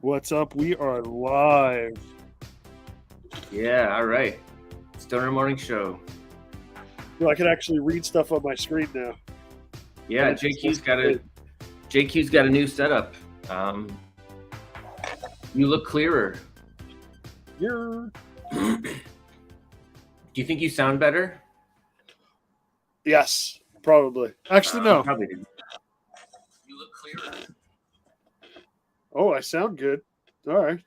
What's up? We are live. Yeah, all right. Stoner Morning Show. Well, I can actually read stuff on my screen now. Yeah, JQ's got a new setup. You look clearer. You're... Do you think you sound better? Yes, probably. Actually, no. Probably didn't. You look clearer. Oh, I sound good. All right.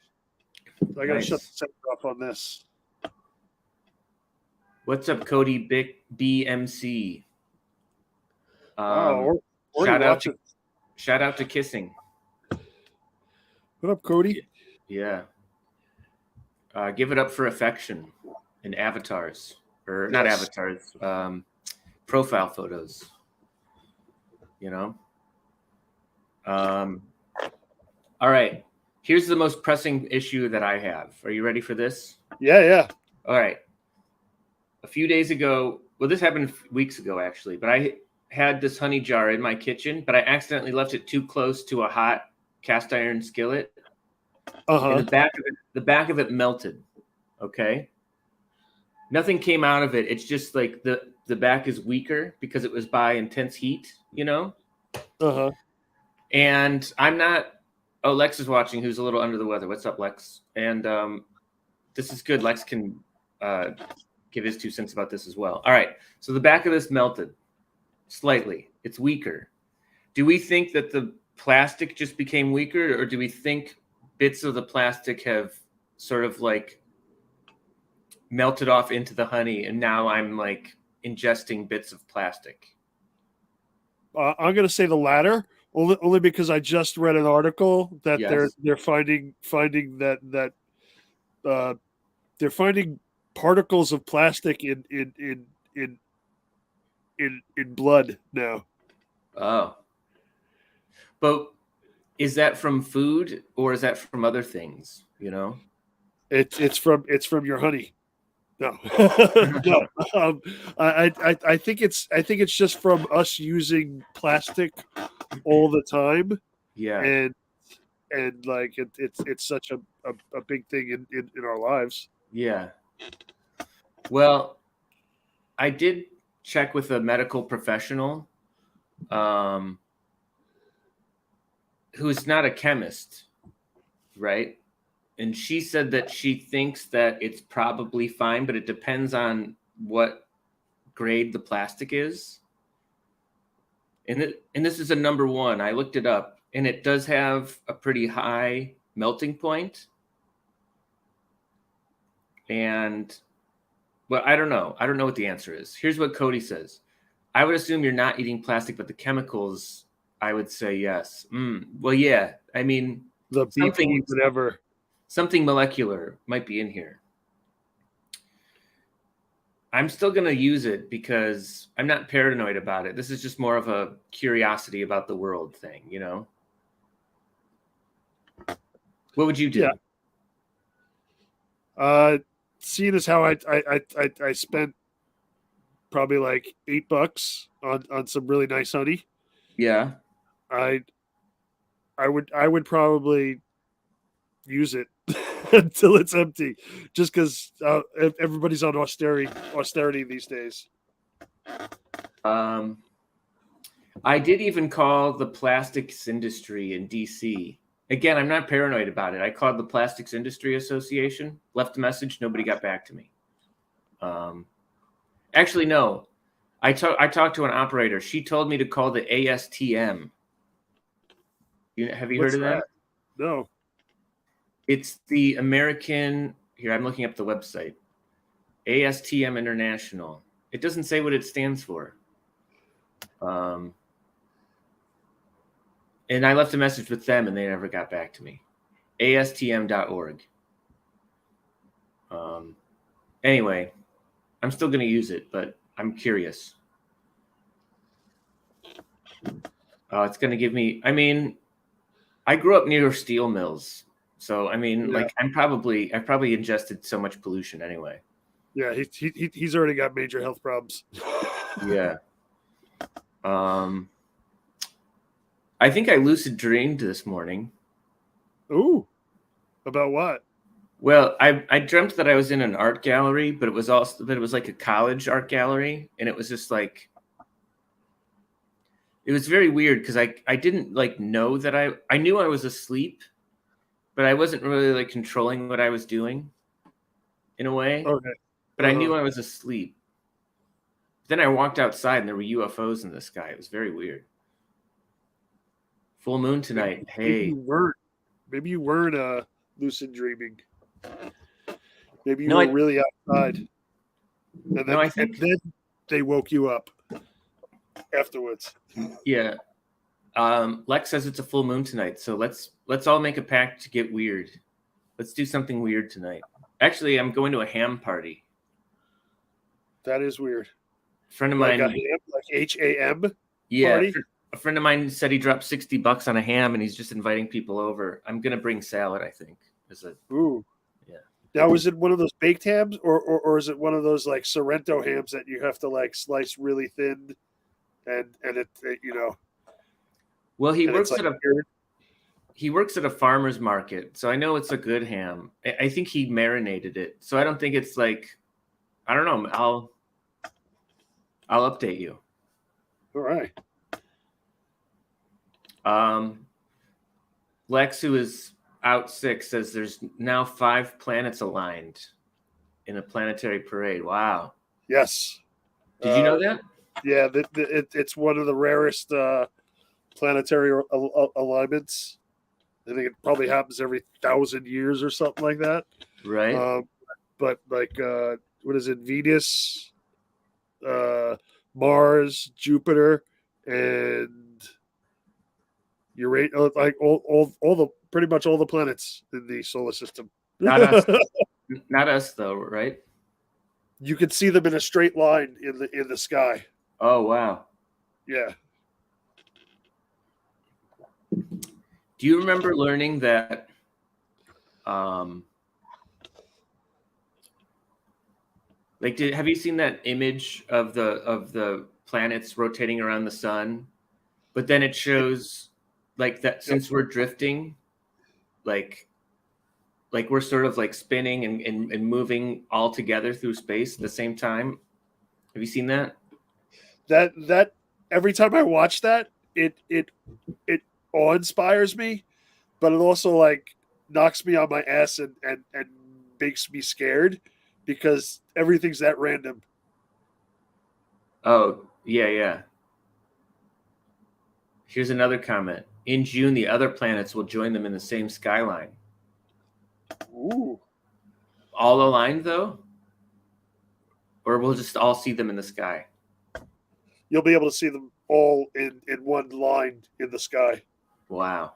I gotta Nice. shut the sound off on this. What's up, Cody BMC? Or shout out to Kissing. What up, Cody? Yeah. Give it up for affection and avatars, or not avatars, profile photos. You know. All right. Here's the most pressing issue that I have. Are you ready for this? Yeah. All right. A few days ago, well, this happened weeks ago, actually, but I had this honey jar in my kitchen, but I accidentally left it too close to a hot cast iron skillet. And the back of it melted. Okay. Nothing came out of it. It's just like the back is weaker because it was by intense heat, you know? And I'm not. Oh, Lex is watching, who's a little under the weather. What's up, Lex? And this is good. Lex can give his 2 cents about this as well. All right. So the back of this melted slightly. It's weaker. Do we think that the plastic just became weaker, or do we think bits of the plastic have sort of like melted off into the honey, and now I'm like ingesting bits of plastic? I'm gonna say the latter. Only because I just read an article that they're finding that they're finding particles of plastic in blood now. Oh, but is that from food or is that from other things? You know, it's from your honey. No, no. I think it's just from us using plastic all the time. Yeah, and like it's such a big thing in our lives. Yeah. Well, I did check with a medical professional, who's not a chemist, right? And she said that she thinks that it's probably fine, but it depends on what grade the plastic is. And this is a number 1. I looked it up, and it does have a pretty high melting point. And, well, I don't know. I don't know what the answer is. Here's what Cody says. I would assume you're not eating plastic, but the chemicals, I would say yes. Well, yeah. I mean, something molecular might be in here. I'm still going to use it because I'm not paranoid about it. This is just more of a curiosity about the world thing, you know? What would you do? Yeah. Seeing as how I spent probably like $8 on some really nice honey. Yeah. I would probably use it until it's empty, just because everybody's on austerity these days. I did even call the plastics industry in DC. Again, I'm not paranoid about it. I called the Plastics Industry Association, left a message, nobody got back to me. Actually, no. I talked to an operator. She told me to call the ASTM. Have you heard of that? No. It's the American. Here, I'm looking up the website. ASTM International. It doesn't say what it stands for. And I left a message with them, and they never got back to me. ASTM.org. Anyway, I'm still going to use it, but I'm curious. It's going to give me. I mean, I grew up near steel mills, so I mean, like I've probably ingested so much pollution anyway. Yeah, he's already got major health problems. Yeah. I think I lucid dreamed this morning. Ooh. About what? Well, I dreamt that I was in an art gallery, but it was like a college art gallery, and it was just like it was very weird because I didn't like know that I knew I was asleep, but I wasn't really like controlling what I was doing in a way. Okay. But I knew I was asleep. Then I walked outside and there were UFOs in the sky. It was very weird. Full moon tonight. Hey. Maybe you weren't lucid dreaming. Maybe you were really outside. And then they woke you up afterwards. Yeah. Lex says it's a full moon tonight, so let's all make a pact to get weird. Let's do something weird tonight. Actually, I'm going to a ham party. That is weird. A friend of mine, like HAM. Yeah, party? a friend of mine said he dropped $60 on a ham, and he's just inviting people over. I'm gonna bring salad, I think. Ooh. Yeah. Now, is it one of those baked hams, or is it one of those like Sorrento hams that you have to like slice really thin, and it you know? Well, he works at a farmer's market, so I know it's a good ham. I think he marinated it, so I don't think it's like, I don't know. I'll update you. All right. Lex, who is out sick, says there's now 5 planets aligned in a planetary parade. Wow. Yes. Did you know that? Yeah, it's one of the rarest planetary alignments. I think it probably happens every 1,000 years or something like that. Right. But like, what is it? Venus, Mars, Jupiter, and Uranus. Like all the pretty much all the planets in the solar system. Not us. Not us, though, right? You can see them in a straight line in the sky. Oh wow. Yeah. Do you remember learning that have you seen that image of the planets rotating around the sun? But then it shows like that since we're drifting, like we're sort of like spinning and moving all together through space at the same time. Have you seen that? That every time I watch that, it awe-inspires me, but it also like knocks me on my ass and makes me scared because everything's that random. Oh, yeah. Here's another comment. In June, the other planets will join them in the same skyline. Ooh. All aligned, though? Or we'll just all see them in the sky? You'll be able to see them all in one line in the sky. Wow.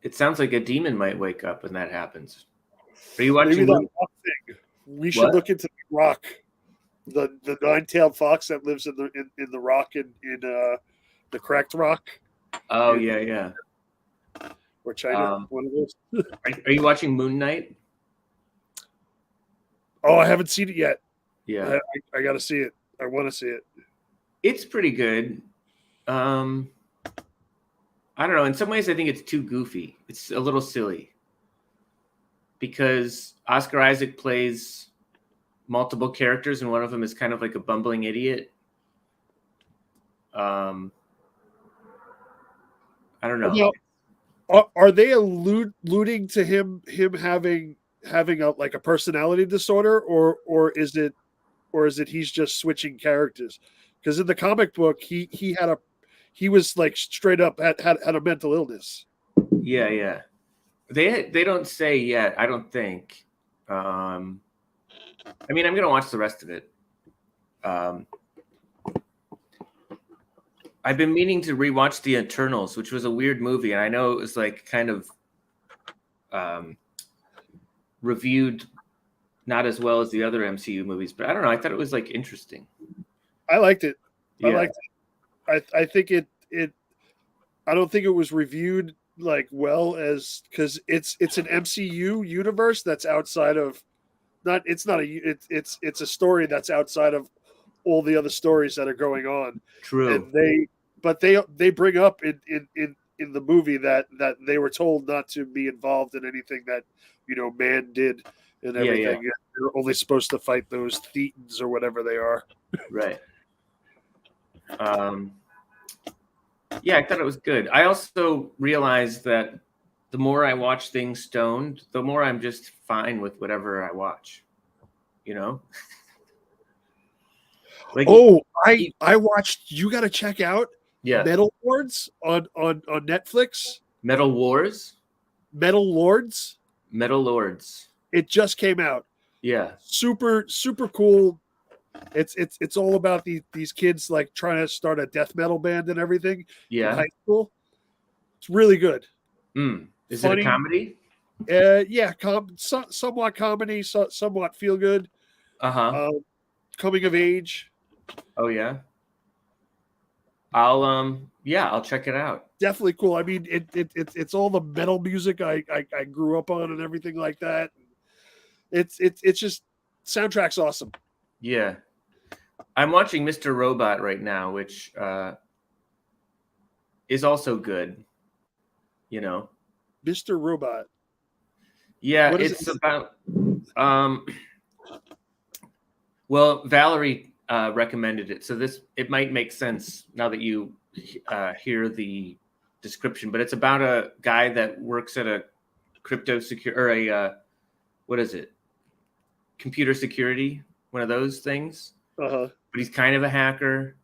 It sounds like a demon might wake up when that happens. Are you watching? Maybe that rock thing. We should look into the rock, the 9-tailed fox that lives in the rock in the cracked rock. Oh yeah. Or China, one of those. Are you watching Moon Knight? Oh, I haven't seen it yet. Yeah, I got to see it. I want to see it. It's pretty good. I don't know. In some ways, I think it's too goofy. It's a little silly because Oscar Isaac plays multiple characters, and one of them is kind of like a bumbling idiot. I don't know. Are they alluding to him having a personality disorder, or is it he's just switching characters? Because in the comic book, he was like straight up had a mental illness. Yeah. They don't say yet. I don't think. I mean, I'm gonna watch the rest of it. I've been meaning to rewatch The Eternals, which was a weird movie, and I know it was like kind of reviewed not as well as the other MCU movies, but I don't know. I thought it was like interesting. I liked it. Yeah. I liked it. I think it. I don't think it was reviewed like well as because it's an MCU universe that's outside of it's a story that's outside of all the other stories that are going on. True. And they bring up in in the movie that they were told not to be involved in anything that man did and everything. Yeah. They're only supposed to fight those thetans or whatever they are. Right. Yeah, I thought it was good. I also realized that the more I watch things stoned, the more I'm just fine with whatever I watch. Like, I watched. You got to check out Metal Lords on Netflix. Metal Wars. Metal Lords. Metal Lords. It just came out. Yeah. Super cool. It's all about these kids like trying to start a death metal band and everything. Yeah. In high school. It's really good. Is Funny. It a comedy? Yeah, somewhat comedy, somewhat feel good. Coming of age. Oh yeah. I'll check it out. Definitely cool. I mean, it's all the metal music I grew up on and everything like that. It's just soundtrack's awesome. Yeah. I'm watching Mr. Robot right now, which is also good. Mr. Robot. Yeah, it's about well, Valerie recommended it, so it might make sense now that you hear the description. But it's about a guy that works at a crypto security or a what is it? Computer security, one of those things. But he's kind of a hacker,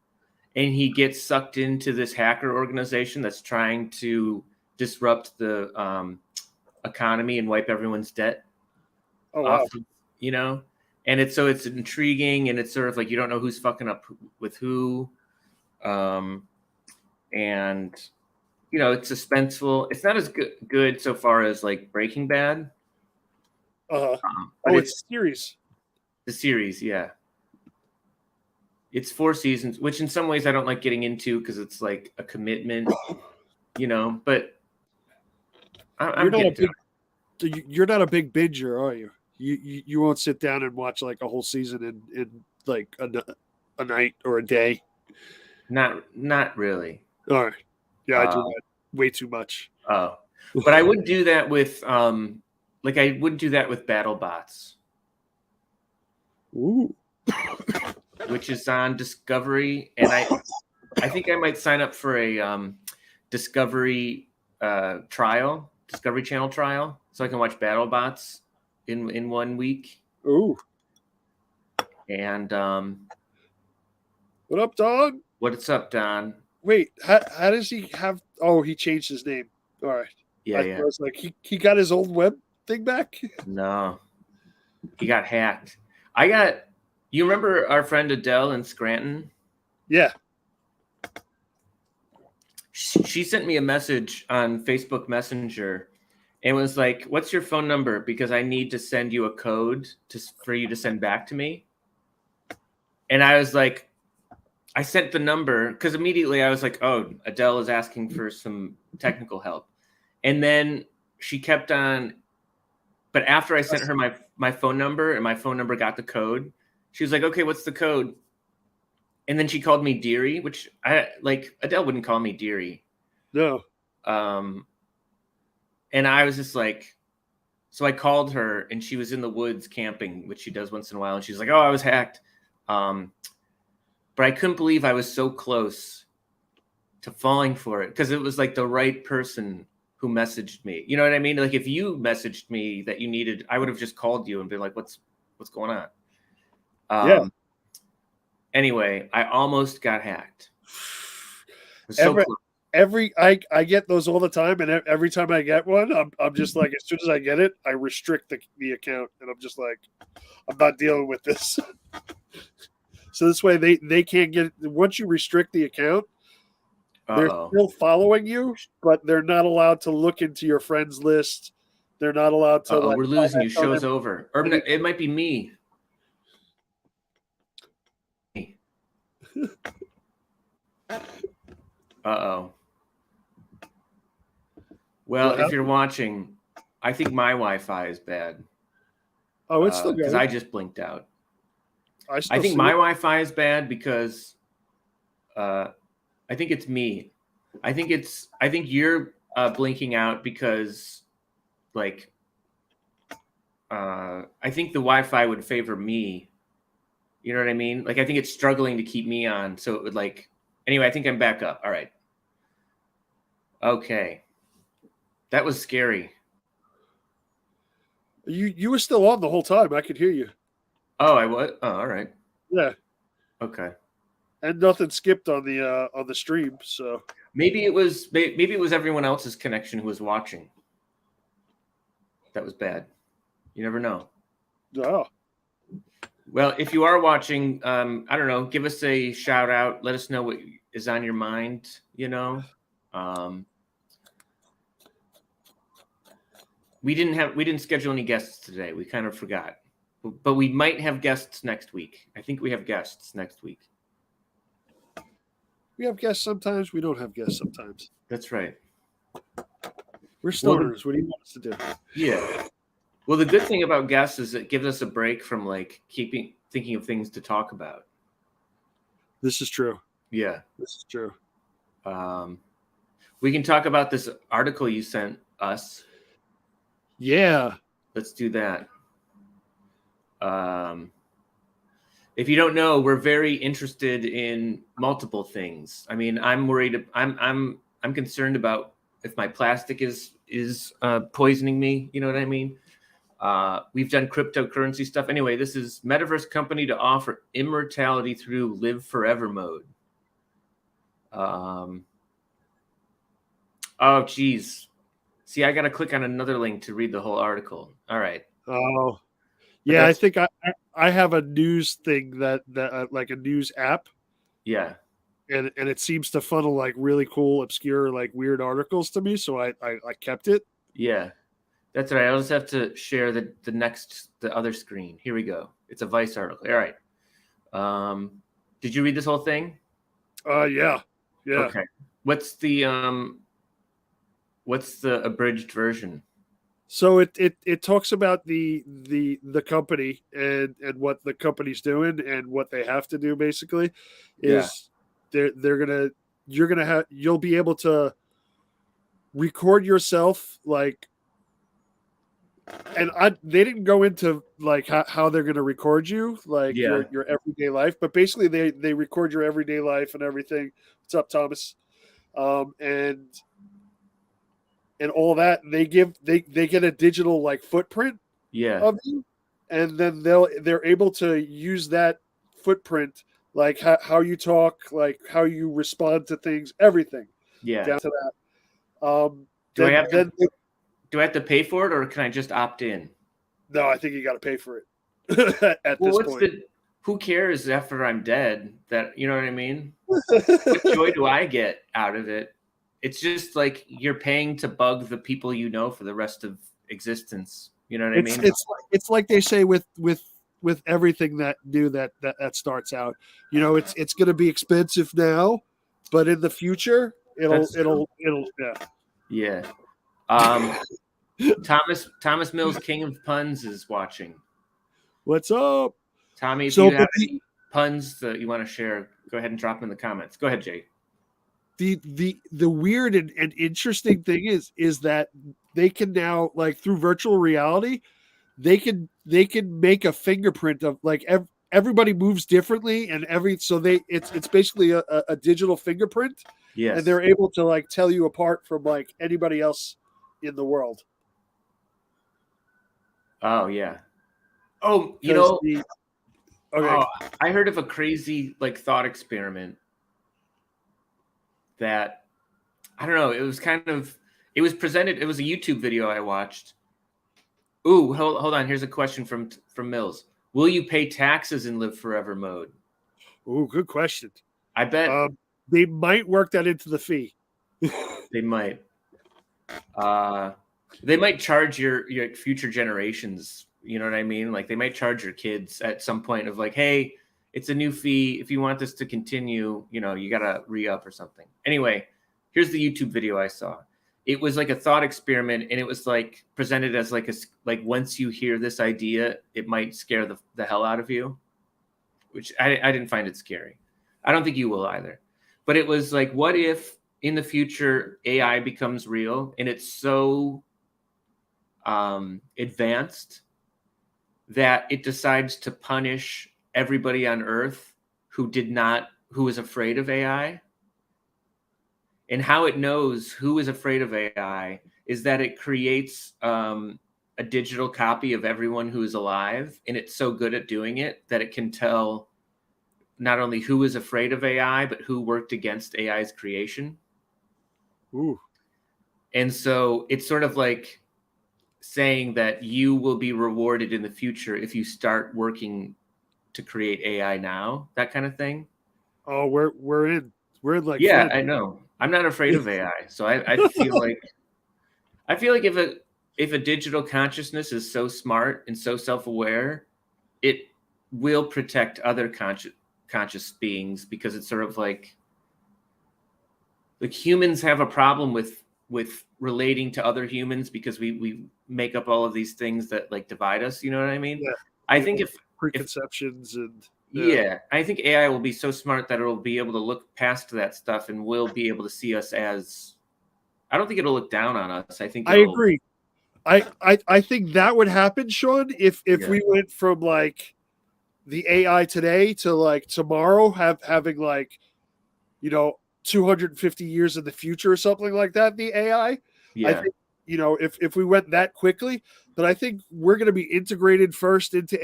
and he gets sucked into this hacker organization that's trying to disrupt the economy and wipe everyone's debt. Wow. And it's intriguing, and it's sort of like you don't know who's fucking up with who, and it's suspenseful. It's not as good so far as like Breaking Bad. It's a series. The series, yeah. It's 4 seasons, which in some ways I don't like getting into because it's like a commitment, But you're not a big binger, are you? You won't sit down and watch like a whole season in like a night or a day. Not really. All right. Yeah, I do that way too much. Oh, but I would do that with I would do that with BattleBots. Ooh. Which is on Discovery, and I think I might sign up for a Discovery Discovery Channel trial, so I can watch BattleBots in 1 week. Ooh. And what up, dog? What's up, Don? Wait, how does he have? Oh, he changed his name. All right. Yeah. I was like, he got his old web thing back. No, he got hacked. You remember our friend Adele in Scranton? Yeah. She sent me a message on Facebook Messenger and was like, "What's your phone number? Because I need to send you a code for you to send back to me." And I was like, I sent the number because immediately I was like, "Oh, Adele is asking for some technical help." And then she kept on. But after I sent her my phone number and my phone number got the code, she was like, "Okay, what's the code?" And then she called me Deary, which Adele wouldn't call me Deary. No. And I was just like, so I called her and she was in the woods camping, which she does once in a while. And she's like, "Oh, I was hacked." But I couldn't believe I was so close to falling for it because it was like the right person who messaged me. You know what I mean? Like if you messaged me that you needed, I would have just called you and been like, what's going on? Yeah. Anyway, I almost got hacked. I get those all the time, and every time I get one, I'm just like, as soon as I get it, I restrict the account, and I'm just like, I'm not dealing with this. So this way, they can't get. Once you restrict the account, they're still following you, but they're not allowed to look into your friends list. They're not allowed to. We're losing you. Show's over. Or it might be me. Well, if you're watching, I think my Wi-Fi is bad. Oh, it's still good. Because I just blinked out. I think my Wi-Fi is bad because I think it's me. I think you're blinking out because, like, I think the Wi-Fi would favor me. You know what I mean? Like, I think it's struggling to keep me on, so it would like. Anyway, I think I'm back up. All right. Okay. That was scary. You were still on the whole time. I could hear you. Oh, I was. Oh, all right. Yeah. Okay. And nothing skipped on the stream. So maybe it was everyone else's connection who was watching. That was bad. You never know. Oh. Well, if you are watching, I don't know, give us a shout out. Let us know what is on your mind. You know, we didn't schedule any guests today. We kind of forgot, but we might have guests next week. I think we have guests next week. We have guests sometimes. We don't have guests sometimes. That's right. We're stoners. What do you want us to do? Yeah. Well, the good thing about guests is it gives us a break from like thinking of things to talk about. This is true. Yeah. This is true. We can talk about this article you sent us. Yeah. Let's do that. If you don't know, we're very interested in multiple things. I mean, I'm worried. I'm concerned about if my plastic is poisoning me. You know what I mean? We've done cryptocurrency stuff. Anyway, this is metaverse company to offer immortality through live forever mode. Oh, geez. See, I got to click on another link to read the whole article. All right. Oh, yeah. I think I have a news thing that like a news app. Yeah. And it seems to funnel like really cool, obscure, like weird articles to me. So I kept it. Yeah. That's right. I'll just have to share the other screen. Here we go. It's a Vice article. All right. Did you read this whole thing? Yeah. Okay. What's the abridged version? So it talks about the company and what the company's doing and what they have to do basically is you'll be able to record yourself like. And they didn't go into like how they're going to record you, like your everyday life, but basically they record your everyday life and everything. What's up, Thomas? And all that they get a digital like footprint of you, and then they're able to use that footprint, like how you talk, like how you respond to things, everything. Down to that. Do I have to pay for it, or can I just opt in? No, I think you got to pay for it at this point. Who cares after I'm dead? That, you know what I mean? What joy do I get out of it? It's just like you're paying to bug the people you know for the rest of existence. You know what I mean? It's like they say with everything that new that starts out. You know, it's going to be expensive now, but in the future, it'll yeah. Thomas Mills, King of Puns, is watching. What's up, Tommy? If you have any puns that you want to share, go ahead and drop them in the comments. Go ahead, Jay. The weird and interesting thing is that they can now, like through virtual reality, they can make a fingerprint of like everybody moves differently, and it's basically a digital fingerprint. Yes. And they're able to like tell you apart from like anybody else in the world. Oh yeah. Oh, you know. Okay. I heard of a crazy like thought experiment that I don't know. It was presented. It was a YouTube video I watched. Ooh, hold on. Here's a question from Mills. Will you pay taxes in live forever mode? Ooh, good question. I bet they might work that into the fee. They might. They might charge your future generations. You know what I mean? Like they might charge your kids at some point of like, hey, it's a new fee. If you want this to continue, you know, you got to re-up or something. Anyway, here's the YouTube video I saw. It was like a thought experiment, and it was like presented as like once you hear this idea, it might scare the hell out of you, which I didn't find it scary. I don't think you will either. But it was like, what if in the future AI becomes real and it's so advanced that it decides to punish everybody on Earth who was afraid of AI. And how it knows who is afraid of AI is that it creates a digital copy of everyone who is alive. And it's so good at doing it that it can tell not only who is afraid of AI, but who worked against AI's creation. Ooh. And so it's sort of like saying that you will be rewarded in the future if you start working to create AI now, that kind of thing. Oh, we're in like yeah, Flint. I know. I'm not afraid of AI, so I feel like if a digital consciousness is so smart and so self-aware, it will protect other conscious beings, because it's sort of like humans have a problem with relating to other humans because we make up all of these things that like divide us. You know what I mean? Yeah. I think if preconceptions and yeah, I think AI will be so smart that it'll be able to look past that stuff and will be able to see us as. I don't think it'll look down on us. I think I agree. I think that would happen, Sean, if Yeah. we went from like the AI today to like tomorrow having like, 250 years in the future or something like that, the AI. I Yeah, think, if we went that quickly, but I think we're going to be integrated first into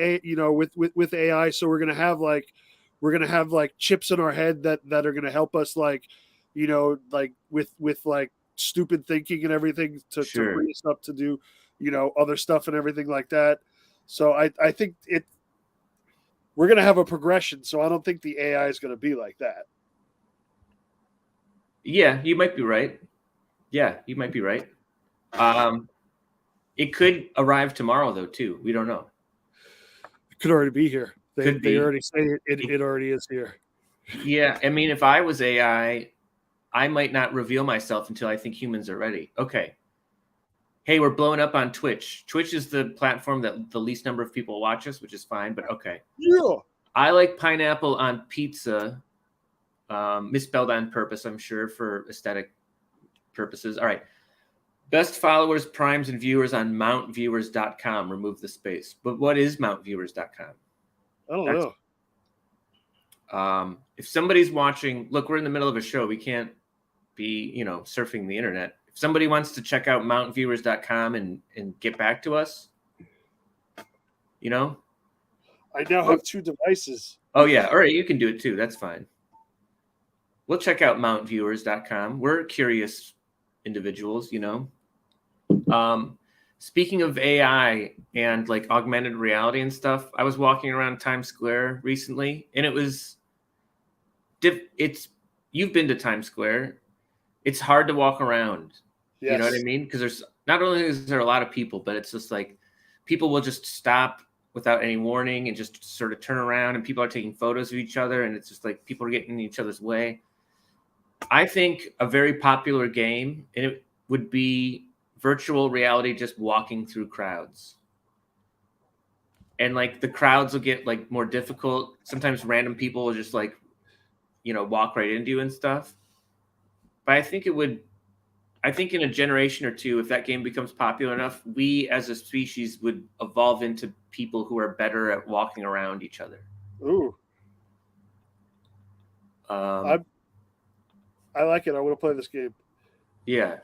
with AI. So we're going to have like chips in our head that are going to help us like, like with like stupid thinking and everything to sure. free us up to do, other stuff and everything like that. So I think we're going to have a progression. So I don't think the AI is going to be like that. Yeah, you might be right. Yeah, you might be right. It could arrive tomorrow though too. We don't know. It could already be here. Could They be. already say it already is here. Yeah, I mean, if I was AI, I might not reveal myself until I think humans are ready. Okay. Hey, we're blowing up on Twitch. Twitch is the platform that the least number of people watch us, which is fine, but okay. Yeah. I like pineapple on pizza, misspelled on purpose, I'm sure, for aesthetic purposes. All right. Best followers, primes, and viewers on mountviewers.com. Remove the space. But what is mountviewers.com? I don't know. If somebody's watching, look, we're in the middle of a show. We can't be, surfing the internet. If somebody wants to check out mountviewers.com and get back to us, I now have 2 devices. Oh, yeah. All right. You can do it too. That's fine. We'll check out mountviewers.com. We're curious individuals, Speaking of AI and like augmented reality and stuff, I was walking around Times Square recently, and it was you've been to Times Square. It's hard to walk around. Yes. You know what I mean? Because there's not only is there a lot of people, but it's just like people will just stop without any warning and just sort of turn around, and people are taking photos of each other, and it's just like people are getting in each other's way. I think a very popular game, and it would be virtual reality, just walking through crowds. And like the crowds will get like more difficult. Sometimes random people will just like, walk right into you and stuff. But I think in a generation or two, if that game becomes popular enough, we as a species would evolve into people who are better at walking around each other. Ooh. I like it. I want to play this game. Yeah.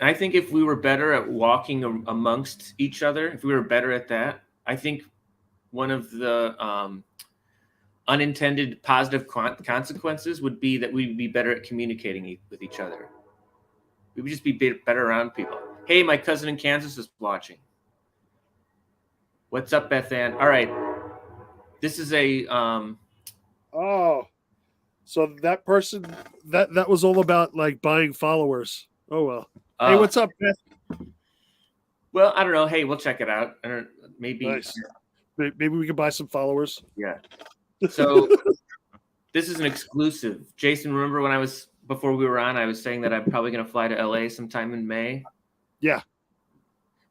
I think if we were better at walking amongst each other, if we were better at that, I think one of the unintended positive consequences would be that we'd be better at communicating with each other. We would just be better around people. Hey, my cousin in Kansas is watching. What's up, Beth Ann? All right. This is a so that person that was all about like buying followers. Oh well. Hey, what's up, Beth? Well, I don't know. Hey, we'll check it out. Maybe nice. Maybe we can buy some followers. Yeah. So this is an exclusive. Jason, remember when before we were on, I was saying that I'm probably going to fly to LA sometime in May. Yeah.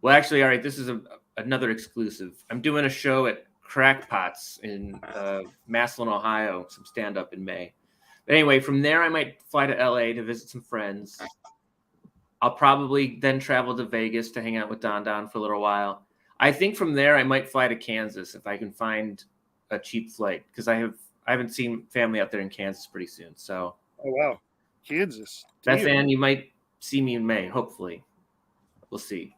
Well, actually, all right. This is another exclusive. I'm doing a show at Crackpots in Massillon, Ohio. Some stand-up in May. Anyway, from there, I might fly to LA to visit some friends. I'll probably then travel to Vegas to hang out with Don for a little while. I think from there, I might fly to Kansas if I can find a cheap flight, because I haven't seen family out there in Kansas pretty soon. So, oh wow, Kansas. Beth Ann, you might see me in May. Hopefully, we'll see.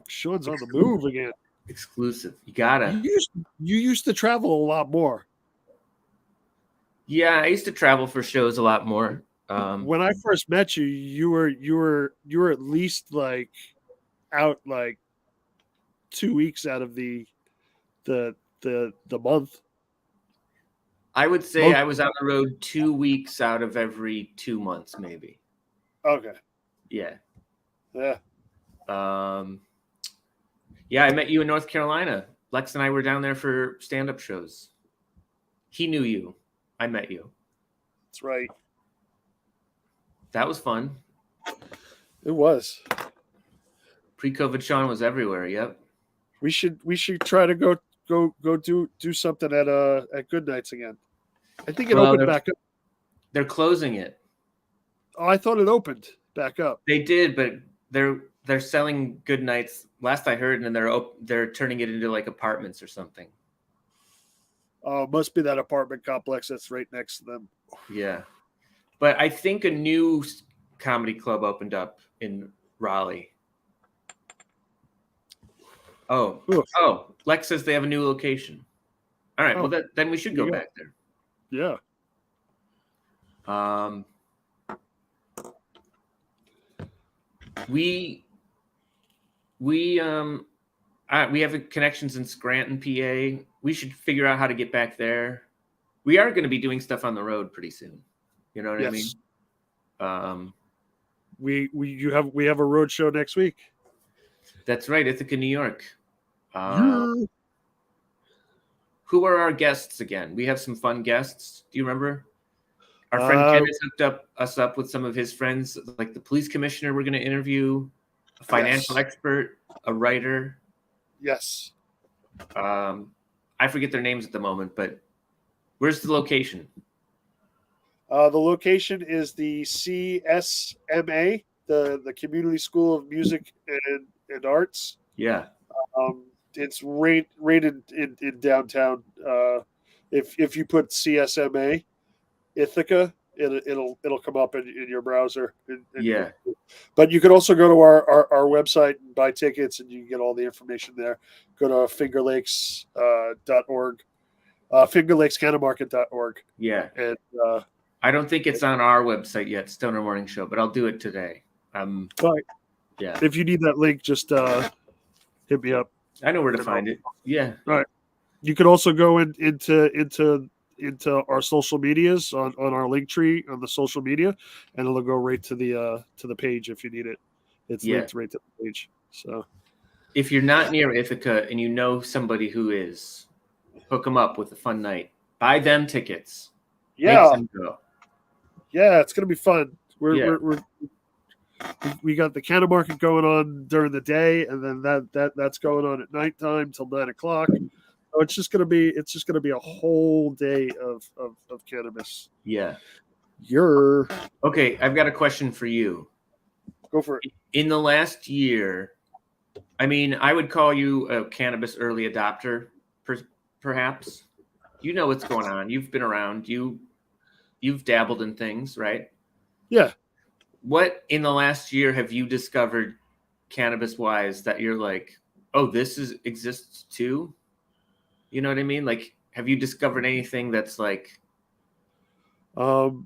Sean's on the move again. Exclusive. You gotta. You used to travel a lot more. Yeah, I used to travel for shows a lot more. When I first met you, you were at least like out like 2 weeks out of the month. I would say I was on the road 2 weeks out of every 2 months, maybe. Okay. Yeah. Yeah. Yeah, I met you in North Carolina. Lex and I were down there for stand-up shows. He knew you. I met you. That's right. That was fun. It was. Pre-COVID Sean was everywhere. Yep. We should try to go do something at Good Nights again. I think it opened back up. They're closing it. Oh, I thought it opened back up. They did, but they're selling Good Nights. Last I heard, and they're turning it into like apartments or something. Oh, must be that apartment complex that's right next to them. Yeah. But I think a new comedy club opened up in Raleigh. Oh, Lex says they have a new location. All right, well then we should go back there. Yeah. We have connections in Scranton, PA. We should figure out how to get back there. We are going to be doing stuff on the road pretty soon. You know what I mean? We have a road show next week. That's right, Ithaca, New York. Who are our guests again? We have some fun guests. Do you remember? Our friend Ken has hooked us up with some of his friends, like the police commissioner we're going to interview, a financial expert, a writer. Yes. I forget their names at the moment, but where's the location? The location is the CSMA, the Community School of Music and Arts. Yeah. It's right in downtown. If you put CSMA Ithaca, it'll come up in your browser. Yeah. But you can also go to our website and buy tickets, and you can get all the information there. Go to fingerlakes.org, fingerlakescanamarket.org. Yeah. And I don't think it's on our website yet, Stoner Morning Show, but I'll do it today. Yeah. If you need that link, just hit me up. I know where to find it. Yeah. All right. You can also go into our social medias on our link tree on the social media, and it'll go right to the page if you need it. It's linked right to the page. So if you're not near Ithaca and you know somebody who is, hook them up with a fun night. Buy them tickets. Yeah. Make them go. Yeah, it's gonna be fun. We got the Canada Market going on during the day, and then that's going on at nighttime till 9 o'clock. So it's just gonna be a whole day of cannabis. Yeah. Okay. I've got a question for you. Go for it. In the last year, I mean, I would call you a cannabis early adopter, perhaps. You know what's going on. You've been around. You've dabbled in things, right? Yeah. What in the last year have you discovered cannabis-wise that you're like, oh, this exists too? You know what I mean? Like, have you discovered anything that's like, that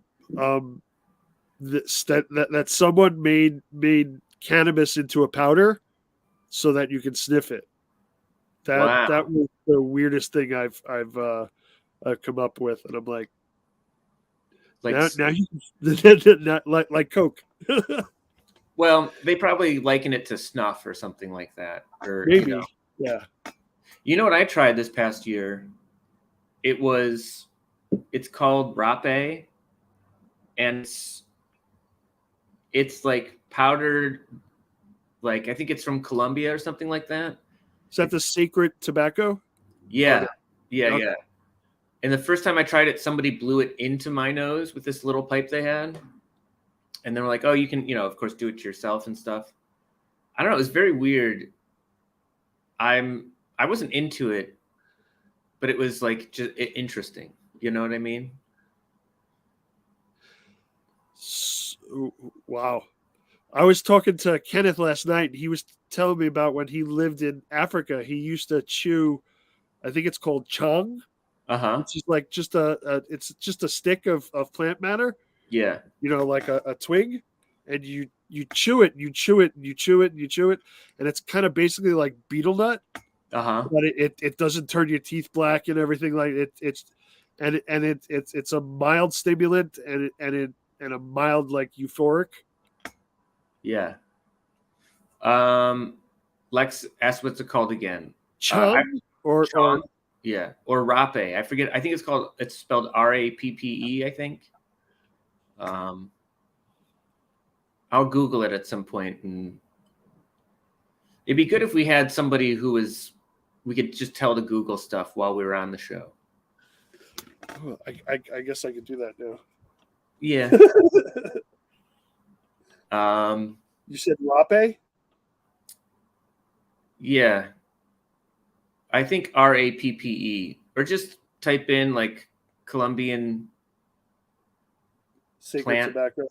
someone made cannabis into a powder so that you can sniff it. That was the weirdest thing I've come up with, and I'm like now like Coke. Well, they probably liken it to snuff or something like that, or maybe, yeah. You know what I tried this past year? It's called Rape, and it's like powdered, like I think it's from Colombia or something like that. Is that the sacred tobacco? Yeah. Yeah. And the first time I tried it, somebody blew it into my nose with this little pipe they had. And they were like, oh, you can, of course, do it yourself and stuff. I don't know. It was very weird. I wasn't into it, but it was like just interesting. You know what I mean? Wow. I was talking to Kenneth last night. He was telling me about when he lived in Africa. He used to chew, I think it's called chung, which is like just it's just a stick of plant matter. Yeah. Like a twig, and you chew it, you chew it, and you chew it, and you chew it, and it's kind of basically like betel nut. But it doesn't turn your teeth black and everything like it. It's a mild stimulant and a mild like euphoric. Yeah. Lex asked what's it called again? Chung or yeah, or rape. I forget. I think it's spelled RAPPE, I think. I'll Google it at some point, and it'd be good if we had somebody we could just tell to Google stuff while we were on the show. I guess I could do that now. Yeah. You said rape? Yeah. I think RAPPE, or just type in like Colombian sacred plant tobacco.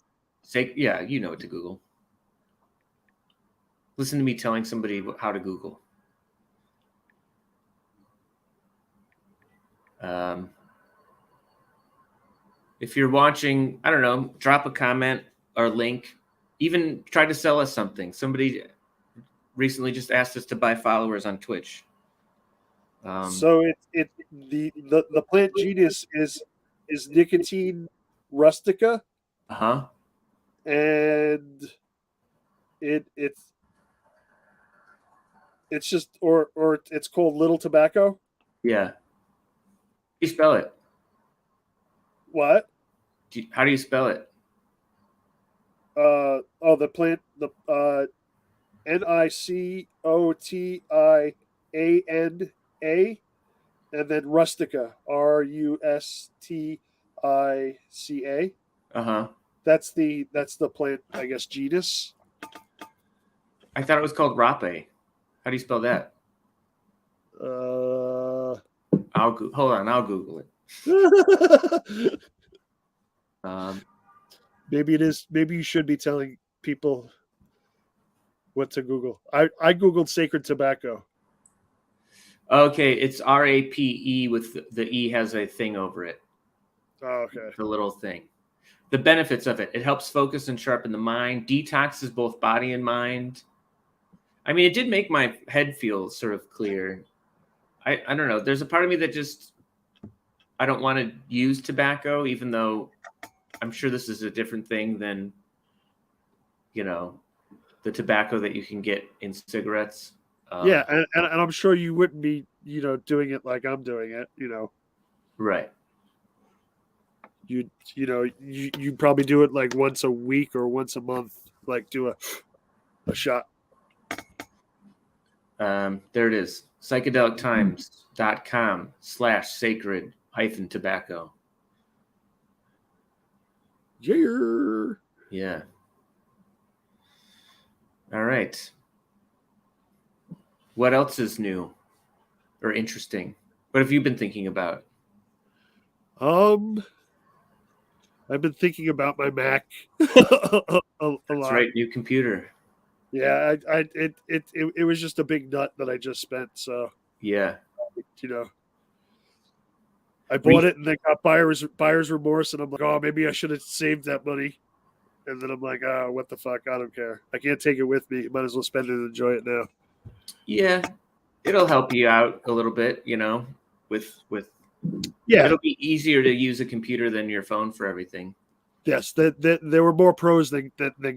Yeah, you know what to Google. Listen to me telling somebody how to Google. If you're watching, I don't know, drop a comment or link. Even try to sell us something. Somebody recently just asked us to buy followers on Twitch. So the plant genus is Nicotine rustica. And it's just or it's called little tobacco. Yeah. How do you spell it? What? How do you spell it? The plant, the NICOTIANA, and then rustica, RUSTICA. That's the plant, I guess, genus. I thought it was called rape. How do you spell that? Hold on, I'll Google it. Maybe it is. Maybe you should be telling people what to Google. I Googled sacred tobacco. Okay, it's RAPE with the E has a thing over it. Oh, okay. The little thing. The benefits of it. It helps focus and sharpen the mind. Detoxes both body and mind. I mean, it did make my head feel sort of clear. I don't know. There's a part of me that just, I don't want to use tobacco, even though I'm sure this is a different thing than, the tobacco that you can get in cigarettes. Yeah, and I'm sure you wouldn't be, doing it like I'm doing it, Right. You probably do it like once a week or once a month, like do a shot. There it is. psychedelictimes.com/sacred-tobacco. Yeah. All right. What else is new or interesting? What have you been thinking about? I've been thinking about my Mac a lot. That's right, new computer. Yeah, it was just a big nut that I just spent. So yeah, I bought it and then got buyer's remorse, and I'm like, oh, maybe I should have saved that money. And then I'm like, oh, what the fuck? I don't care. I can't take it with me. Might as well spend it and enjoy it now. Yeah, it'll help you out a little bit, with yeah. It'll be easier to use a computer than your phone for everything. Yes, there were more pros than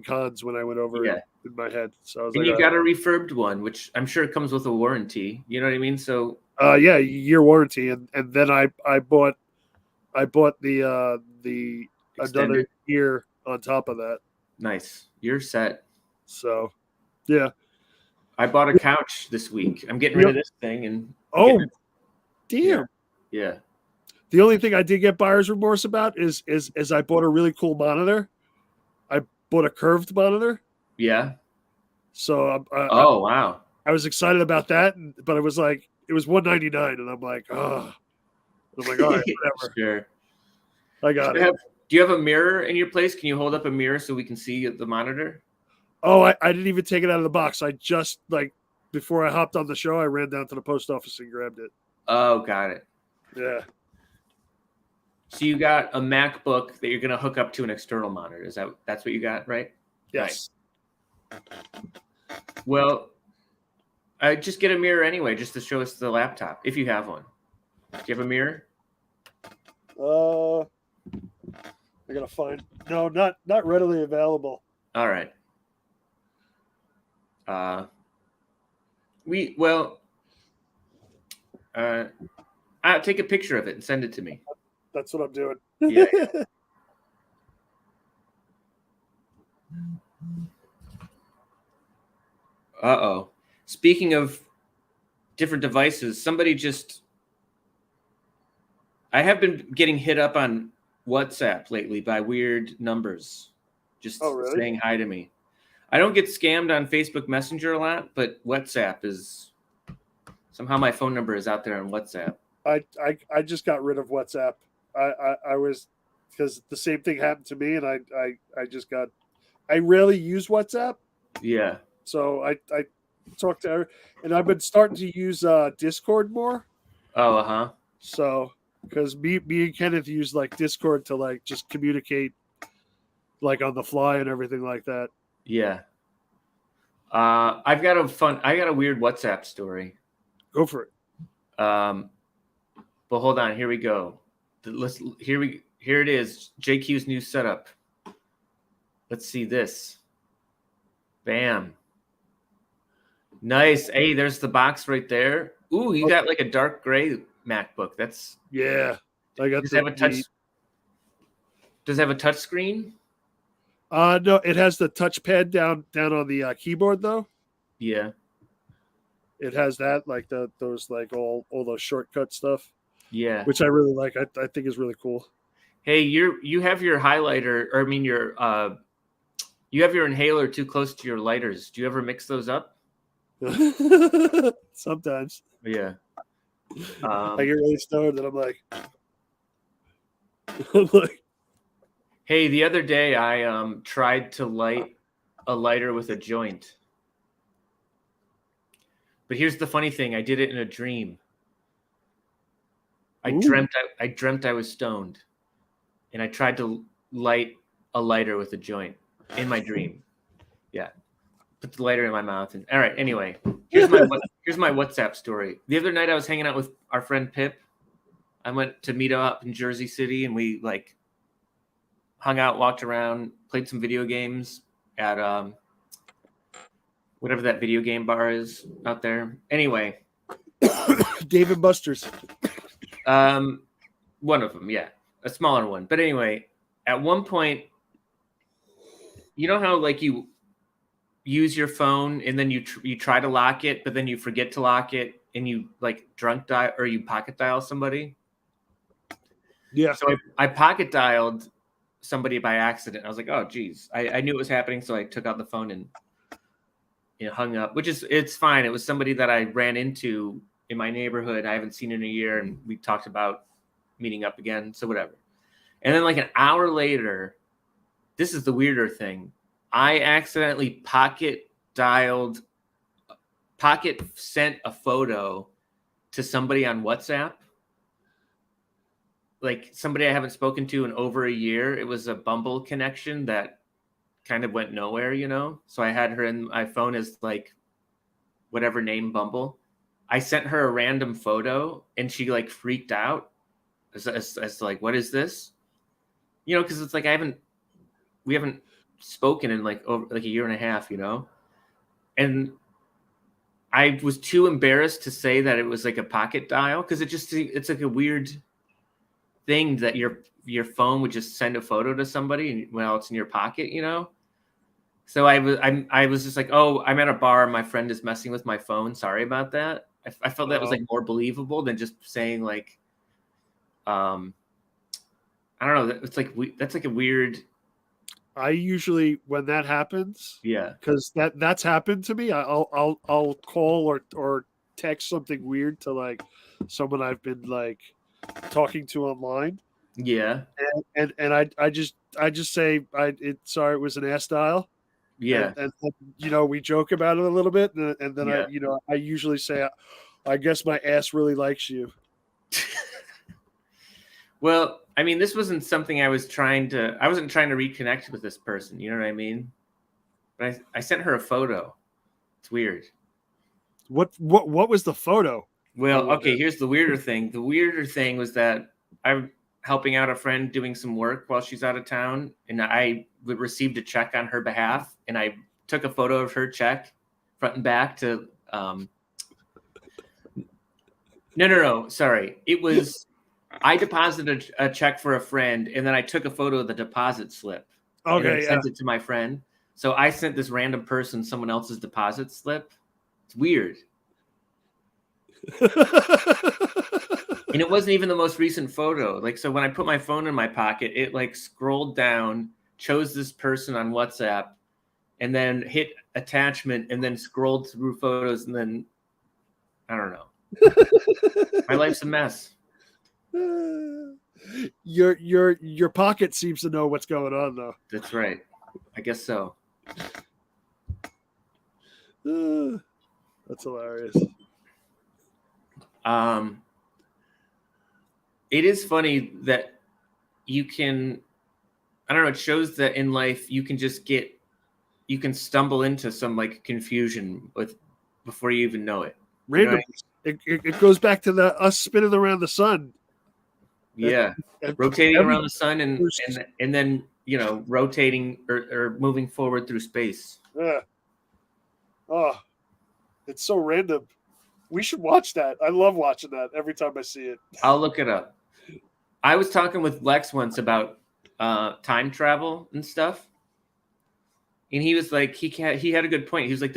cons when I went over it in my head. So I was and you got a refurbed one, which I'm sure comes with a warranty. You know what I mean? So yeah, year warranty, and then I bought the another year on top of that. Nice, you're set. So, yeah. I bought a couch this week. I'm getting rid of this thing and damn. Yeah. The only thing I did get buyer's remorse about is I bought a really cool monitor. I bought a curved monitor. Yeah. So wow. I was excited about that, but it was like it was $199, and I'm like, oh. I'm like, all right, whatever. Sure. I got it. Do you have a mirror in your place? Can you hold up a mirror so we can see the monitor? Oh, I didn't even take it out of the box. I just before I hopped on the show, I ran down to the post office and grabbed it. Oh, got it. Yeah. So you got a MacBook that you're going to hook up to an external monitor. That's what you got, right? Yes. Right. Well, I just get a mirror anyway, just to show us the laptop, if you have one. Do you have a mirror? I gotta find. No, not readily available. All right. I'll take a picture of it and send it to me. That's what I'm doing. Yeah. Uh-oh. Speaking of different devices, I have been getting hit up on WhatsApp lately by weird numbers just saying hi to me. I don't get scammed on Facebook Messenger a lot, but WhatsApp is somehow my phone number is out there on WhatsApp. I just got rid of WhatsApp. I was, because the same thing happened to me, and I rarely use WhatsApp. Yeah. So I talk to her, and I've been starting to use Discord more. Oh, uh-huh. So because me and Kenneth use Discord to just communicate on the fly and everything like that. Yeah. I got a weird WhatsApp story. Go for it. But hold on, here we go. Here it is. JQ's new setup. Let's see this. Bam. Nice. Hey, there's the box right there. Ooh, you got a dark gray MacBook. That's yeah. I got. Does it have a touch? Does it have a touch screen? No, it has the touchpad down on the keyboard though. Yeah. It has that those all those shortcut stuff. Yeah. Which I really like. I think is really cool. Hey, you have your highlighter, or I mean you have your inhaler too close to your lighters. Do you ever mix those up? Sometimes. Yeah. I get really stoned and I'm like hey, the other day I tried to light a lighter with a joint. But here's the funny thing, I did it in a dream. I dreamt I was stoned, and I tried to light a lighter with a joint in my dream. Yeah. Put the lighter in my mouth. All right. Anyway, here's my WhatsApp story. The other night I was hanging out with our friend Pip. I went to meet up in Jersey City, and we hung out, walked around, played some video games at whatever that video game bar is out there. Anyway, Dave and Buster's. One of them, yeah, a smaller one. But anyway, at one point, you know how you use your phone and then you try to lock it, but then you forget to lock it, and you drunk dial or you pocket dial somebody. Yeah. So I pocket dialed somebody by accident. I was like, oh geez, I knew it was happening, so I took out the phone and hung up. It's fine. It was somebody that I ran into in my neighborhood. I haven't seen in a year, and we talked about meeting up again. So whatever. And then an hour later, this is the weirder thing. I accidentally pocket sent a photo to somebody on WhatsApp. Somebody I haven't spoken to in over a year. It was a Bumble connection that kind of went nowhere, So I had her in my phone as whatever name Bumble. I sent her a random photo, and she freaked out. As what is this? Because it's we haven't spoken in over a year and a half, and I was too embarrassed to say that it was a pocket dial, because it's a weird thing that your phone would just send a photo to somebody while it's in your pocket, So I was just oh, I'm at a bar, my friend is messing with my phone, sorry about that. I felt that was more believable than just saying I don't know. It's like that's like a weird. I usually, when that happens, Yeah. because that's happened to me, I'll call or text something weird to like someone I've been like talking to online. Yeah. And I just say sorry, it was an ass dial. Yeah. And we joke about it a little bit, and then Yeah. I usually say, I guess my ass really likes you. Well, I mean, this wasn't something I wasn't trying to reconnect with this person. You know what I mean? But I sent her a photo. It's weird. What was the photo? Well, okay, here's the weirder thing. The weirder thing was that I'm helping out a friend doing some work while she's out of town, and I received a check on her behalf, and I took a photo of her check front and back to no, sorry. It was I deposited a check for a friend, and then I took a photo of the deposit slip. And I sent it to my friend. So I sent this random person someone else's deposit slip. It's weird. And it wasn't even the most recent photo. Like, so when I put my phone in my pocket, it like scrolled down, chose this person on WhatsApp, and then hit attachment, and then scrolled through photos, and then I don't know. My life's a mess. Your pocket seems to know what's going on, though. That's right. I guess so. That's hilarious. It is funny that you can, I don't know, it shows that in life you can stumble into some like confusion before you even know it. Random. You know? It goes back to us spinning around the sun. Yeah. Rotating around the sun and then, rotating or moving forward through space. Yeah. Oh, it's so random. We should watch that. I love watching that every time I see it. I'll look it up. I was talking with Lex once about time travel and stuff. And he was like, he had a good point. He was like,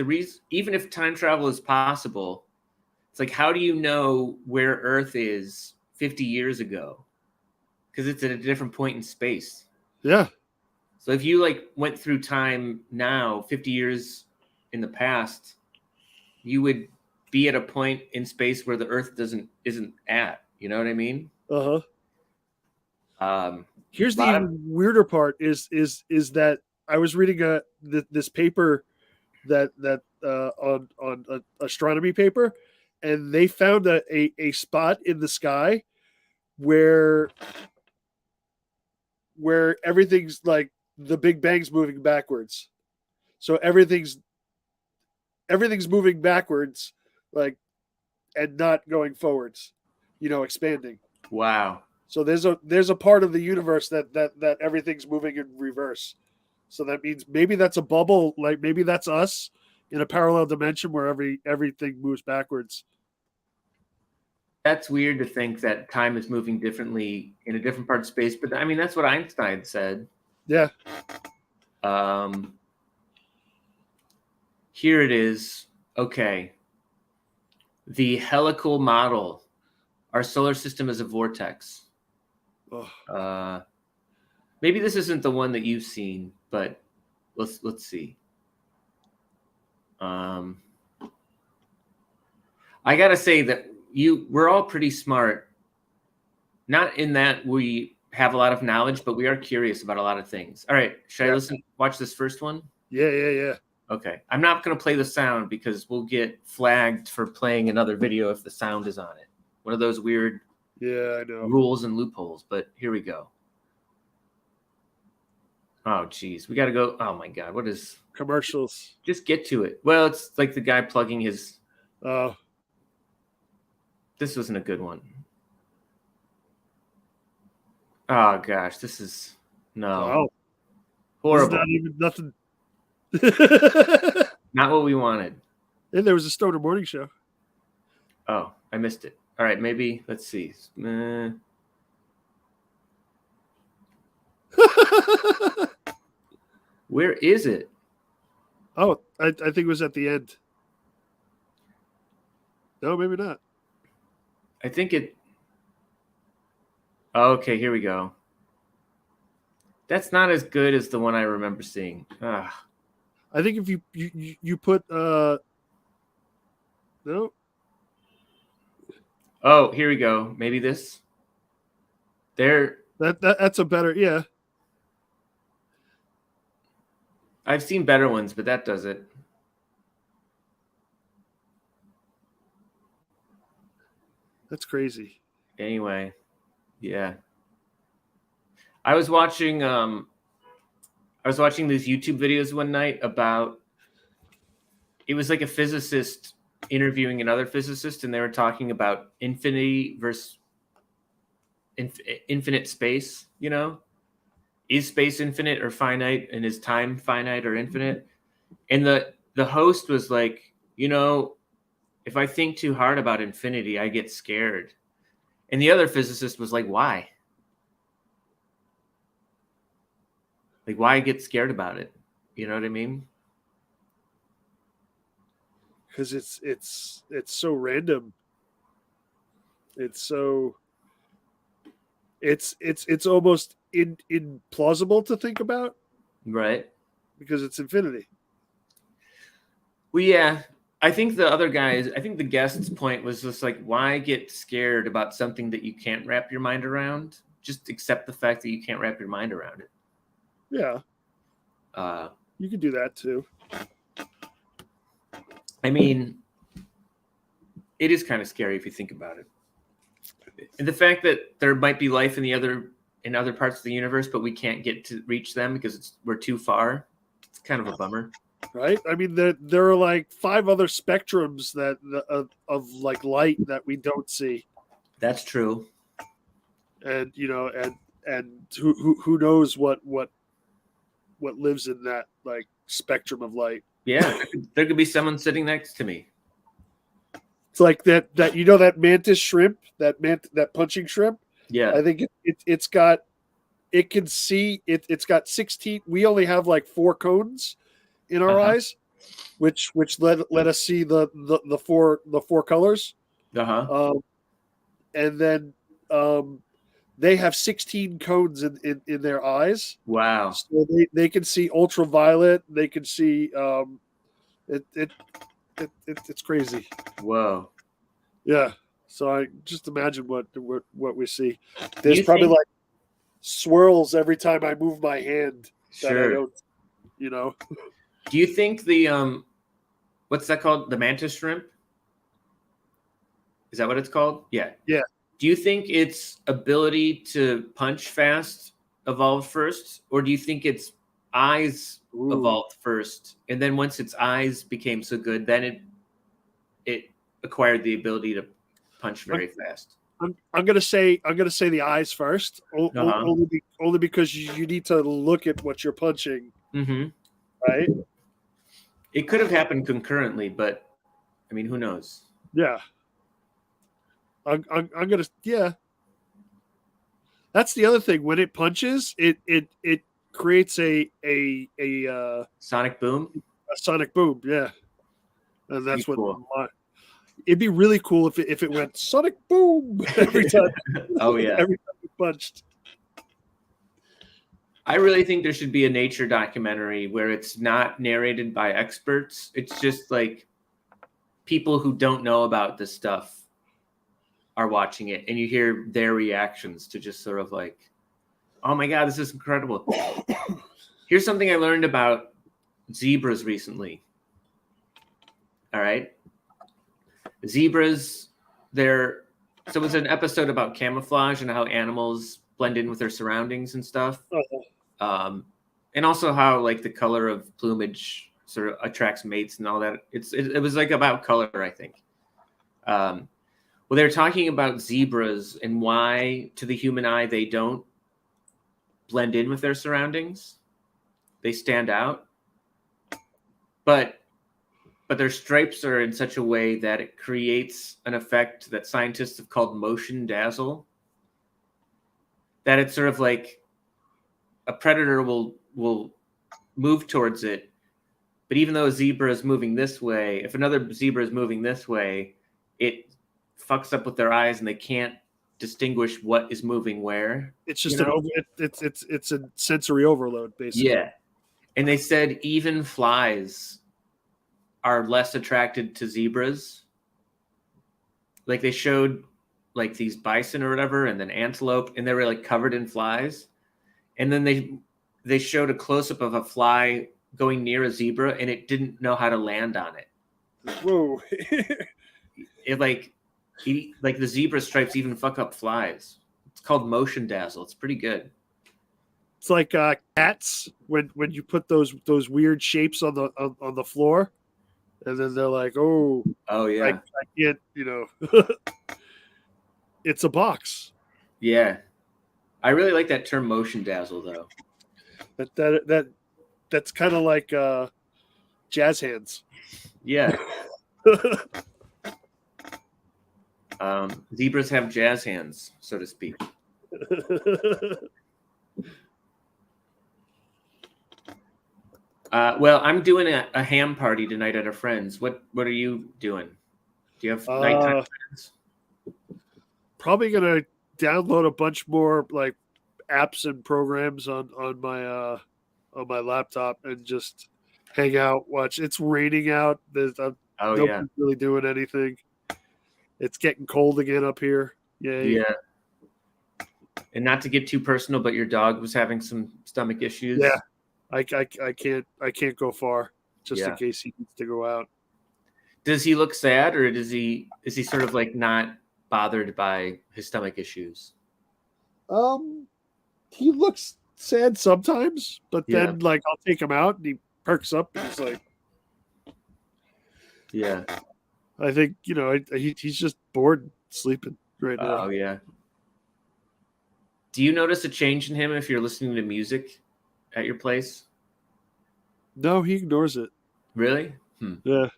even if time travel is possible, it's like, how do you know where Earth is 50 years ago? Because it's at a different point in space. Yeah. So if you like went through time now, 50 years in the past, you would be at a point in space where the Earth isn't at. You know what I mean? Uh-huh. Here's the even weirder part is that I was reading this paper that on astronomy paper, and they found a spot in the sky where everything's like the Big Bang's moving backwards. So everything's moving backwards, like, and not going forwards, expanding. Wow. So there's a part of the universe that everything's moving in reverse. So that means maybe that's a bubble, like maybe that's us in a parallel dimension where everything moves backwards. That's weird to think that time is moving differently in a different part of space, but I mean that's what Einstein said. Yeah. Here it is. Okay. The helical model. Our solar system is a vortex. Maybe this isn't the one that you've seen, but let's see. I gotta say that we're all pretty smart. Not in that we have a lot of knowledge, but we are curious about a lot of things. All right, should I watch this first one? Yeah. Okay, I'm not gonna play the sound because we'll get flagged for playing another video if the sound is on it. One of those weird I know rules and loopholes, but here we go. Oh, geez. We got to go. Oh, my God. What is commercials? Just get to it. Well, it's like the guy plugging his. Oh. This wasn't a good one. Oh, gosh. This is. No. Wow. Horrible. Not even nothing. Not what we wanted. And there was a Stoner Morning Show. Oh, I missed it. All right. Maybe. Let's see. Where is it? Oh, I think it was at the end. No, maybe not. I think it. Okay, here we go. That's not as good as the one I remember seeing. Ugh. I think if you put no. Oh, here we go. Maybe this. There. That's a better, yeah. I've seen better ones, but that does it. That's crazy. Anyway, yeah. I was watching these YouTube videos one night about, it was like a physicist interviewing another physicist, and they were talking about infinity versus infinite space. You know, is space infinite or finite, and is time finite or infinite? And the host was like, you know, if I think too hard about infinity, I get scared. And the other physicist was like, why? Like, why get scared about it? You know what I mean? Because it's so random. It's so it's almost implausible to think about, Right. because it's infinity. Well, yeah. I think the guest's point was just like, why get scared about something that you can't wrap your mind around? Just accept the fact that you can't wrap your mind around it. Yeah. You could do that too. I mean, it is kind of scary if you think about it. And the fact that there might be life in other parts of the universe, but we can't get to reach them because we're too far. It's kind of a bummer. Right? I mean, there are like 5 other spectrums that of like light that we don't see. That's true. And and who knows what lives in that like spectrum of light. Yeah, there could be someone sitting next to me. It's like that that mantis shrimp, that punching shrimp. Yeah, I think it's got 16. We only have like 4 cones in our eyes, which let us see the four colors. And then they have 16 cones in their eyes. Wow. So they can see ultraviolet. They can see it's crazy. Whoa. Yeah. So I just imagine what we see. There's probably like swirls every time I move my hand. Sure. That I don't, you know. Do you think the what's that called? The mantis shrimp? Is that what it's called? Yeah. Yeah. Do you think its ability to punch fast evolved first, or do you think its eyes evolved first, and then once its eyes became so good, then it acquired the ability to punch very fast? I'm gonna say the eyes first, only because you need to look at what you're punching. Mm-hmm. Right. It could have happened concurrently, but I mean, who knows? Yeah. I'm gonna, yeah. That's the other thing. When it punches, it creates a sonic boom. A sonic boom, yeah. And that's what it'd be really cool if it went sonic boom every time. Oh yeah, every time it punched. I really think there should be a nature documentary where it's not narrated by experts. It's just like people who don't know about this stuff are watching it, and you hear their reactions to just sort of like, oh my God, this is incredible. Here's something I learned about zebras recently. All right. Zebras, so it was an episode about camouflage and how animals blend in with their surroundings and stuff. And also how like the color of plumage sort of attracts mates and all that. It was like about color, I think. Well, they're talking about zebras and why, to the human eye, they don't blend in with their surroundings. They stand out. But their stripes are in such a way that it creates an effect that scientists have called motion dazzle. That it's sort of like a predator will move towards it, but even though a zebra is moving this way, if another zebra is moving this way, it fucks up with their eyes and they can't distinguish what is moving where. It's just it's a sensory overload, basically. Yeah. And they said even flies are less attracted to zebras. Like they showed like these bison or whatever, and then antelope, and they were like covered in flies. And then they showed a close-up of a fly going near a zebra, and it didn't know how to land on it. Whoa. It like the zebra stripes even fuck up flies. It's called motion dazzle. It's pretty good. It's like cats when you put those weird shapes on the floor, and then they're like, oh yeah, I can't, it's a box. Yeah, I really like that term motion dazzle though. That's kind of like jazz hands. Yeah. Zebras have jazz hands, so to speak. Well, I'm doing a ham party tonight at a friend's. What are you doing? Do you have nighttime plans? Probably gonna download a bunch more like apps and programs on my laptop and just hang out, watch. It's raining out. Nobody's really doing anything. It's getting cold again up here. Yay. Yeah. And not to get too personal, but your dog was having some stomach issues. Yeah. I can't go far just in case he needs to go out. Does he look sad, or is he sort of like not bothered by his stomach issues? He looks sad sometimes, but then like I'll take him out and he perks up and he's like, yeah. I think he's just bored sleeping right now. Oh yeah. Do you notice a change in him if you're listening to music at your place? No, he ignores it. Really? Yeah.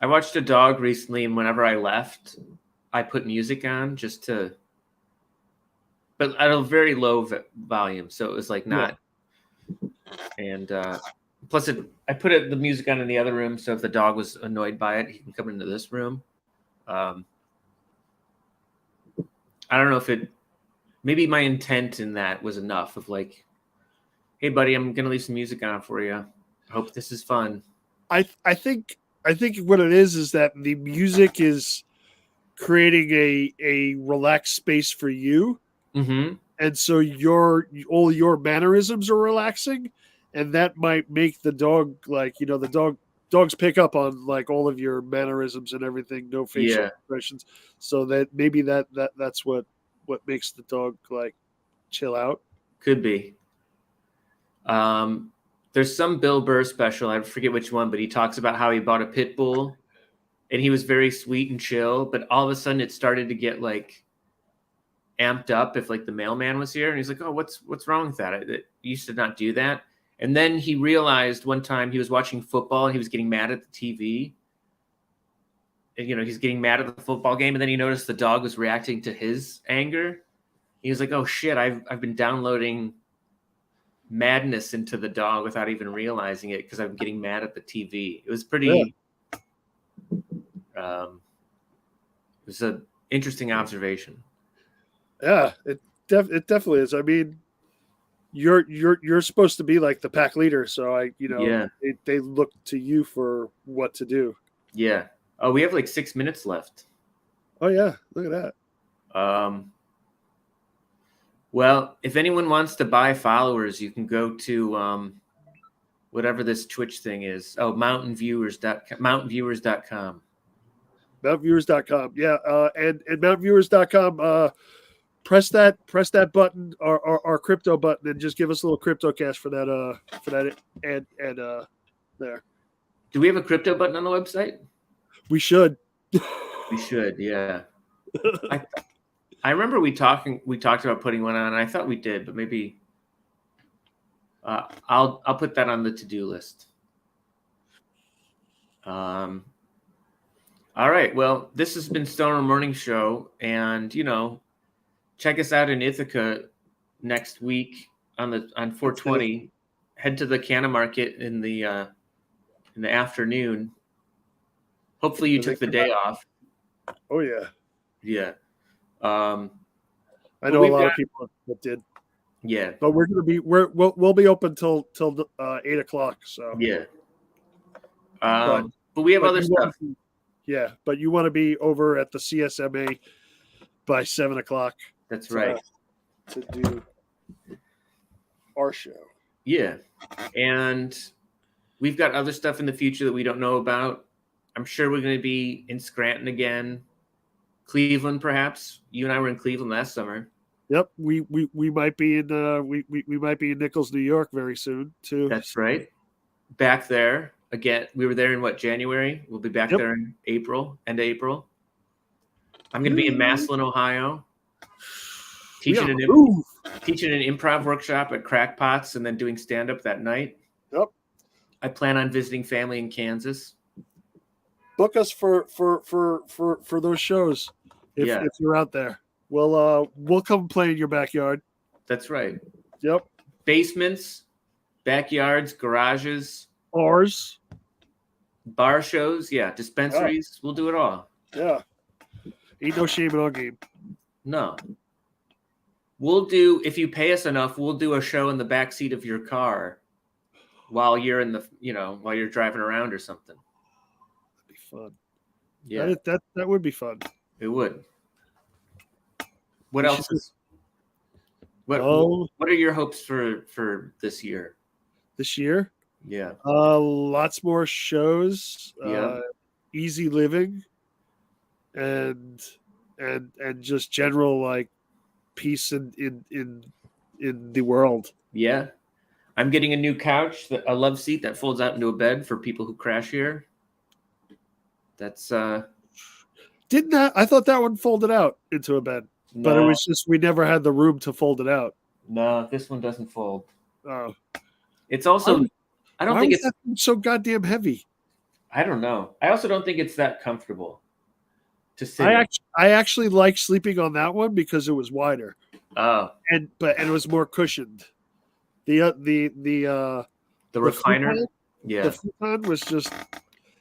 I watched a dog recently, and whenever I left, I put music on but at a very low volume, so it was like not. Yeah. And plus, I put the music on in the other room, so if the dog was annoyed by it, he can come into this room. I don't know if maybe my intent in that was enough of like, hey, buddy, I'm gonna leave some music on for you. I hope this is fun. I think what it is that the music is creating a relaxed space for you, and so all your mannerisms are relaxing, and that might make the dog like dogs pick up on like all of your mannerisms and everything, no facial expressions, so that maybe that's what makes the dog like chill out. Could be. There's some Bill Burr special, I forget which one, but he talks about how he bought a pit bull and he was very sweet and chill, but all of a sudden it started to get like amped up if like the mailman was here, and he's like, oh, what's wrong with that? It used to not do that. And then he realized one time he was watching football and he was getting mad at the TV. And, he's getting mad at the football game, and then he noticed the dog was reacting to his anger. He was like, oh shit, I've been downloading madness into the dog without even realizing it because I'm getting mad at the TV. It was pretty it was an interesting observation. Yeah, it definitely is. I mean, you're supposed to be like the pack leader, so they look to you for what to do. Yeah. Oh, we have like 6 minutes left. Oh yeah, look at that. Well, if anyone wants to buy followers, you can go to whatever this Twitch thing is. Oh, mountainviewers.com. Mountainviewers.com. Yeah, and mountainviewers.com. Press that button, our crypto button, and just give us a little crypto cash for that and there. Do we have a crypto button on the website? We should. We should, yeah. I remember we talked about putting one on, and I thought we did, but maybe I'll put that on the to-do list. All right. Well, this has been Stoner Morning Show, and check us out in Ithaca next week on 420. Head to the Canna Market in the afternoon. Hopefully you took the day off. Oh yeah. Yeah. I I know a lot of people that did. Yeah, but we'll be open till 8:00. So yeah. but But we have but other stuff. but you want to be over at the CSMA by 7:00. That's right. To do our show. Yeah, and we've got other stuff in the future that we don't know about. I'm sure we're going to be in Scranton again, Cleveland, perhaps. You and I were in Cleveland last summer. Yep, we might be in we might be in Nichols, New York, very soon too. That's right. Back there again. We were there in what, January? We'll be back there in April, end of April. I'm going to be in Massillon, Ohio, teaching an improv workshop at Crackpots, and then doing stand up that night. Yep. I plan on visiting family in Kansas. Book us for those shows if you're out there. We'll come play in your backyard. That's right. Yep. Basements, backyards, garages, bars, bar shows, dispensaries. Yeah. We'll do it all. Yeah. Ain't no shame in our game. No. We'll do, if you pay us enough, we'll do a show in the back seat of your car while you're in the, while you're driving around or something. That'd be fun. Yeah. That would be fun. It would. What else is what are your hopes for this year? This year? Yeah. Lots more shows. Yeah. Easy living and just general like peace in the world. Yeah. I'm getting a new couch, a love seat that folds out into a bed for people who crash here. That's I thought that one folded out into a bed. No. But it was just we never had the room to fold it out. No, this one doesn't fold. Oh. It's also I don't think it's so goddamn heavy. I don't know. I also don't think it's that comfortable to sit. I actually like sleeping on that one because it was wider. Oh. And it was more cushioned. The recliner, the futon was just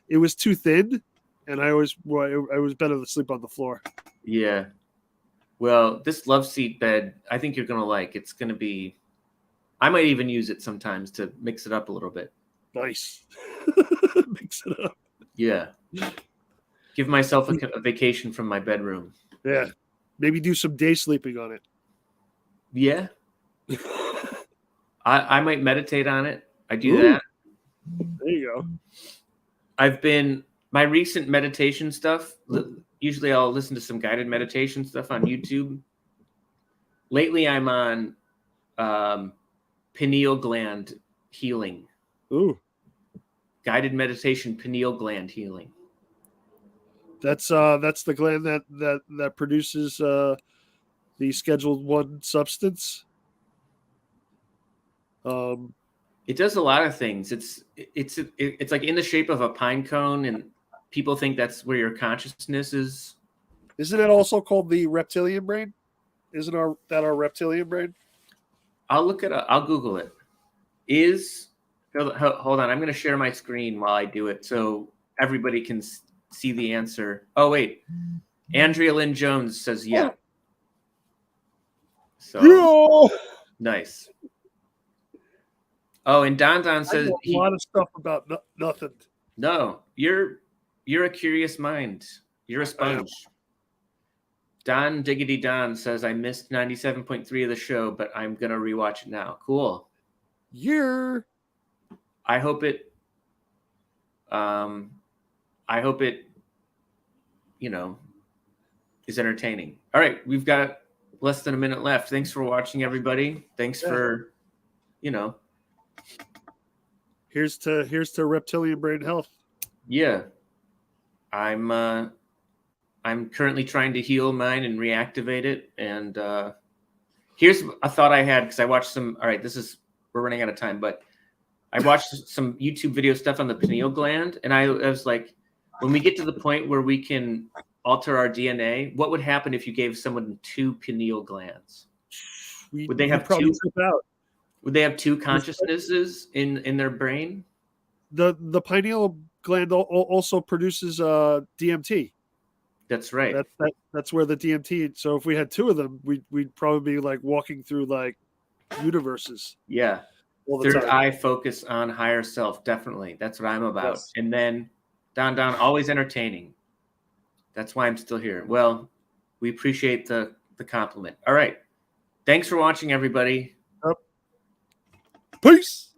it was too thin, and I was better to sleep on the floor. Yeah. Well, this love seat bed, I think you're gonna like. It's gonna be. I might even use it sometimes to mix it up a little bit. Nice. Mix it up. Yeah. Give myself a vacation from my bedroom. Yeah. Maybe do some day sleeping on it. Yeah. I might meditate on it. I do that. There you go. My recent meditation stuff, usually I'll listen to some guided meditation stuff on YouTube. Lately I'm on pineal gland healing. Ooh. Guided meditation, pineal gland healing. That's the gland that produces the Scheduled 1 substance. It does a lot of things. It's like in the shape of a pine cone, and people think that's where your consciousness is. Isn't it also called the reptilian brain? Isn't that our reptilian brain? I'll look it up. I'll Google it. Hold on. I'm going to share my screen while I do it so everybody can see the answer. Oh, wait. Andrea Lynn Jones says yeah. So nice. Oh, and Don says a lot of stuff about nothing. No, you're a curious mind. You're a sponge. Don Diggity Don says I missed 97.3 of the show, but I'm gonna rewatch it now. Cool. I hope it. Is entertaining. All right, we've got less than a minute left. Thanks for watching, everybody. Thanks for, Here's to reptilian brain health. Yeah, I'm currently trying to heal mine and reactivate it. And here's a thought I had because I watched some. All right, we're running out of time, but I watched some YouTube video stuff on the pineal gland, and I was like, when we get to the point where we can alter our DNA, what would happen if you gave someone 2 pineal glands? Would they have 2? Would they have 2 consciousnesses in their brain? The pineal gland also produces DMT. That's right. That's where the DMT. So if we had 2 of them, we'd probably be like walking through like universes. Yeah. All the Third time. eye focus on higher self. Definitely. That's what I'm about. Yes. And then Don, always entertaining. That's why I'm still here. Well, we appreciate the compliment. All right. Thanks for watching, everybody. Peace.